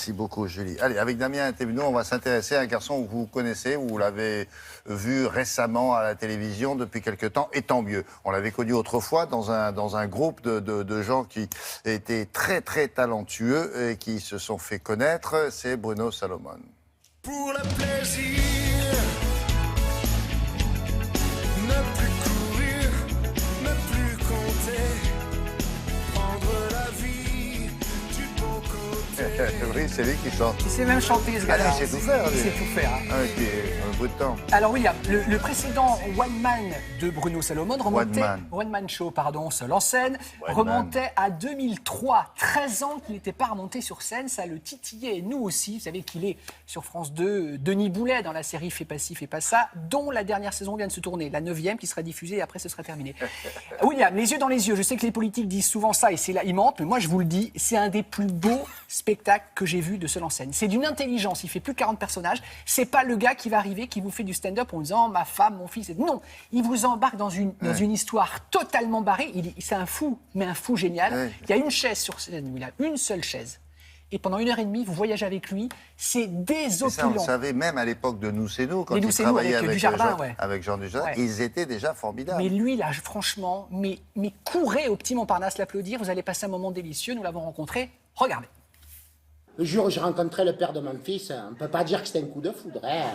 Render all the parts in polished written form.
Merci beaucoup, Julie. Allez, avec Damien Thévenot, on va s'intéresser à un garçon que vous connaissez, vous l'avez vu récemment à la télévision depuis quelque temps, et tant mieux. On l'avait connu autrefois dans un groupe de gens qui étaient très, très talentueux et qui se sont fait connaître. C'est Bruno Salomon. Pour le plaisir, ne plus courir, ne plus compter, prendre la vie du bon côté. Oui, c'est lui qui chante. Il sait même chanter, ce gars-là. Ah, il sait tout faire, lui. Il sait tout faire. hein. Ah, qui est un bout de temps. Alors William, le précédent One Man de Bruno Salomon remontait... One Man Show, pardon, seul en scène, One remontait à 2003. 13 ans qu'il n'était pas remonté sur scène, ça le titillait. Et nous aussi, vous savez qu'il est sur France 2, Denis Boulet dans la série Fais pas ci, fais pas ça, dont la dernière saison vient de se tourner, la 9e qui sera diffusée et après ce sera terminé. William, les yeux dans les yeux, je sais que les politiques disent souvent ça et c'est là, ils mentent, mais moi je vous le dis, c'est un des plus beaux spectacles que j'ai vu de seul en scène. C'est d'une intelligence, il fait plus de 40 personnages, c'est pas le gars qui va arriver, qui vous fait du stand-up en disant ma femme, mon fils, non, il vous embarque dans une histoire totalement barrée, c'est un fou, mais un fou génial. Il y a une chaise sur scène, William, une seule chaise. Et pendant 1h30, vous voyagez avec lui, c'est Et ça, on le désopulent. savait même à l'époque de Nous c'est nous, quand Les ils Nous, c'est nous, travaillaient avec avec, Dujardin, Jean, ouais. avec Jean Dujardin, Ouais. ils étaient déjà formidables. Mais lui, là, franchement, mais courez au petit Montparnasse l'applaudir, vous allez passer un moment délicieux, nous l'avons rencontré, regardez. Le jour où j'ai rencontré le père de mon fils, on ne peut pas dire que c'était un coup de foudre. Hein.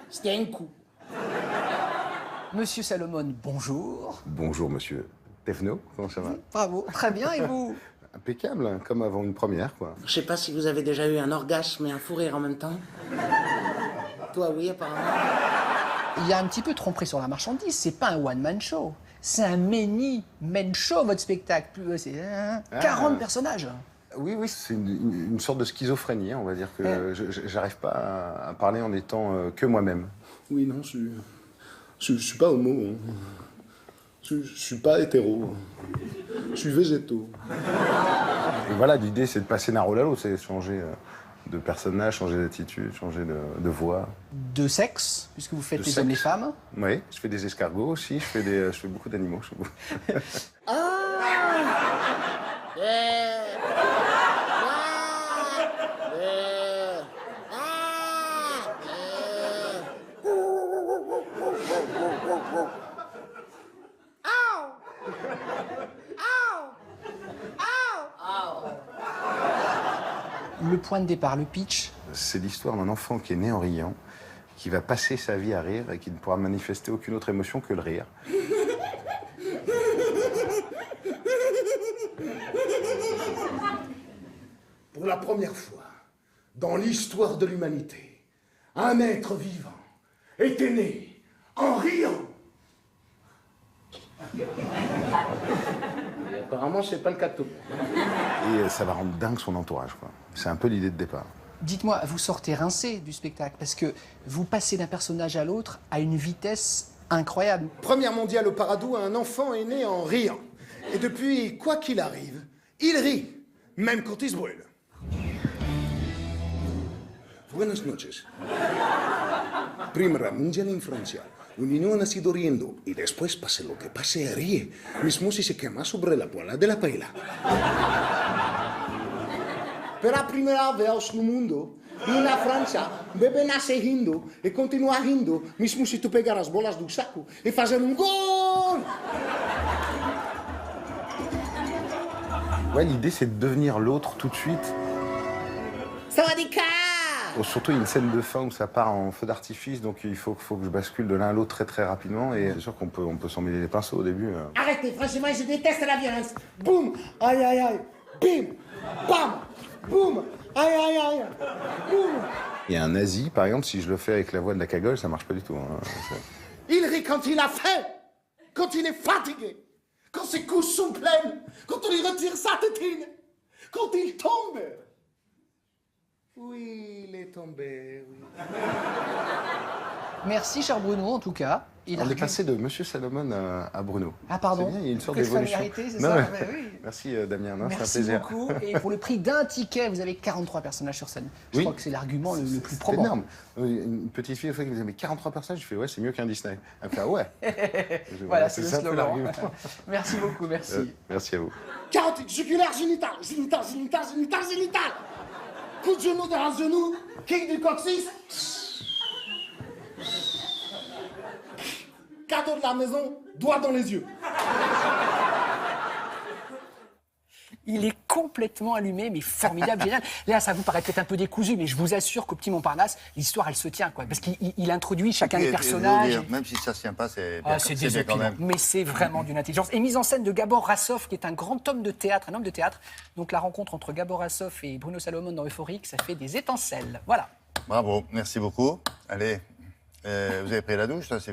C'était un coup. Monsieur Salomon, bonjour. Bonjour monsieur Thévenot, comment ça va? Bravo, très bien, et vous? Impeccable, hein, comme avant une première, quoi. Je sais pas si vous avez déjà eu un orgasme et un fou rire en même temps. Toi, oui, apparemment. Il y a un petit peu tromperie sur la marchandise, c'est pas un one-man show. C'est un many-man show, votre spectacle. C'est 40 personnages. Oui, c'est une sorte de schizophrénie, hein, on va dire que j'arrive pas à parler en étant que moi-même. Oui, non, je suis pas homo. Hein. Je suis pas hétéro. Je suis végétaux. Et voilà, l'idée c'est de passer d'un rôle à l'autre, c'est changer de personnage, changer d'attitude, changer de voix. De sexe, puisque vous faites De les sexe. hommes et les femmes. Oui, je fais des escargots aussi, je fais beaucoup d'animaux. Le point de départ, le pitch. C'est l'histoire d'un enfant qui est né en riant, qui va passer sa vie à rire et qui ne pourra manifester aucune autre émotion que le rire. Pour la première fois, dans l'histoire de l'humanité, un être vivant était né en riant. Et apparemment, c'est pas le cas de tout. Et ça va rendre dingue son entourage, quoi. C'est un peu l'idée de départ. Dites-moi, vous sortez rincé du spectacle, parce que vous passez d'un personnage à l'autre à une vitesse incroyable. Première mondiale au Paradou, un enfant est né en riant. Et depuis, quoi qu'il arrive, il rit, même quand il se brûle. Buenas noches. Primera mundial en Francia. Un niño ha nacido riendo y después, pase lo que pase, ríe. Mismo si se quema sobre la poala de la paella. Pela primeira vez no mundo, na França, bebê nasce rindo e continua rindo, mesmo se tu pegar as bolas do saco e fazer gol. Ouais, l'idée c'est de devenir l'autre tout de suite. Sawadika! Surtout, il y a une scène de fin où ça part en feu d'artifice, donc il faut que je bascule de l'un à l'autre très très rapidement. Et c'est sûr qu'on peut s'en mêler les pinceaux au début. Arrêtez, franchement, je déteste la violence. Boum! Aïe, aïe, aïe! Bim! Bam! Boum! Aïe, aïe, aïe! Boum! Et un nazi, par exemple, si je le fais avec la voix de la cagole, ça marche pas du tout. Hein. Il rit quand il a faim, quand il est fatigué, quand ses couches sont pleines, quand on lui retire sa tétine, quand il tombe. Oui, il est tombé, oui. Merci, cher Bruno, en tout cas. On est passé de Monsieur Salomon à Bruno. Ah, pardon. C'est bien, il y a une sorte Que de d'évolution. familiarité, c'est Non, ça? mais- Ouais, oui. Merci Damien, non, c'est un Merci plaisir. beaucoup. Et pour le prix d'un ticket, vous avez 43 personnages sur scène. Je Oui. crois que c'est l'argument le plus C'est probant. énorme. Une petite fille, une fois, qui me disait, mais 43 personnages, je fais, ouais, c'est mieux qu'un Disney. Elle me fait, ah ouais. Voilà, c'est le ça un peu slogan. l'argument. Merci beaucoup, merci. Merci à vous. Carotide, jugulaire, génital, génital, génital, génital, génital. coup de genou derrière le genou, kick du coccyx. Cadeau de la maison, doigt dans les yeux. Il est complètement allumé, mais formidable, génial. Là, ça vous paraît peut-être un peu décousu, mais je vous assure qu'au Petit Montparnasse, l'histoire, elle se tient, quoi. Parce qu'il introduit chacun des personnages. Même si ça ne se tient pas, c'est Ah, c'est bien quand désopilant, même. mais c'est vraiment d'une intelligence. Et mise en scène de Gabor Rassov, qui est un grand homme de théâtre, un homme de théâtre. Donc la rencontre entre Gabor Rassov et Bruno Salomon dans Euphorique, ça fait des étincelles. Voilà. Bravo, merci beaucoup. Allez, vous avez pris la douche, ça, c'est